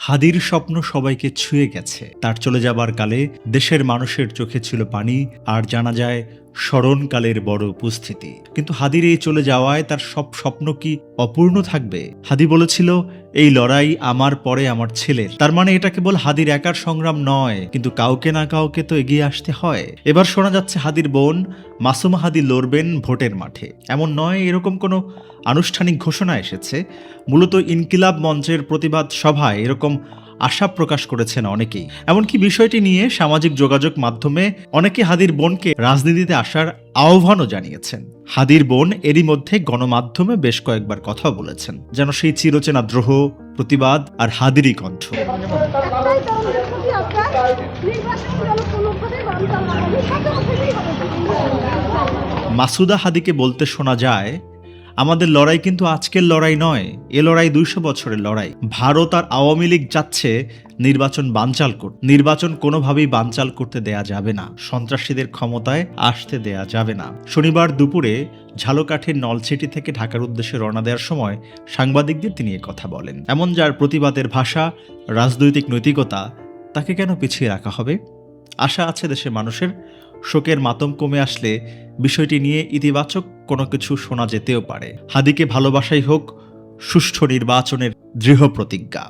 হাদির স্বপ্ন সবাইকে ছুঁয়ে গেছে। তার চলে যাবার কালে দেশের মানুষের চোখে ছিল পানি, আর জানা যায় স্মরণকালের বড় উপস্থিতি। কিন্তু হাদির এই চলে যাওয়ায় তার সব স্বপ্ন কি অপূর্ণ থাকবে? হাদি বলেছিল, এই লড়াই আমার পরে আমার ছেলের। তার মানে এটা কেবল হাদির একার সংগ্রাম নয়, কিন্তু কাউকে না কাউকে তো এগিয়ে আসতে হয়। এবার শোনা যাচ্ছে হাদির বোন মাসুমা হাদি লড়বেন ভোটের মাঠে। এমন নয় এরকম কোনো আনুষ্ঠানিক ঘোষণা এসেছে, মূলত ইনকিলাব মঞ্চের প্রতিবাদ সভায় এরকম আশা প্রকাশ করেছেন অনেকেই। এমনকি বিষয়টি নিয়ে সামাজিক যোগাযোগ মাধ্যমে অনেকে হাদির বোনকে রাজনীতিতে আসার আহ্বানও জানিয়েছেন। হাদির বোন এরই মধ্যে গণমাধ্যমে বেশ কয়েকবার কথা বলেছেন, যেন সেই চিরচেনা দ্রোহ, প্রতিবাদ আর হাদিরই কণ্ঠ। মাসুদা হাদিকে বলতে শোনা যায়, আমাদের লড়াই কিন্তু আজকের লড়াই নয়, এ লড়াই ২০০ বছরের লড়াই। ভারত আর আওয়ামী লীগ চাচ্ছে নির্বাচন বানচাল করতে। নির্বাচন কোনোভাবেই বানচাল করতে দেয়া যাবে না, সন্ত্রাসীদের ক্ষমতায় আসতে দেয়া যাবে না। শনিবার দুপুরে ঝালকাঠির নলছিটি থেকে ঢাকার উদ্দেশ্যে রওনা দেওয়ার সময় সাংবাদিকদের তিনি কথা বলেন। এমন যার প্রতিবাদের ভাষা, রাজনৈতিক নৈতিকতা, তাকে কেন পিছিয়ে রাখা হবে? আশা আছে দেশের মানুষের, শোকের মাতম কমে আসলে বিষয়টি নিয়ে ইতিবাচক কোনো কিছু শোনা যেতেও পারে। হাদিকে ভালোবাসাই হোক সুষ্ঠু নির্বাচনের দৃঢ় প্রতিজ্ঞা।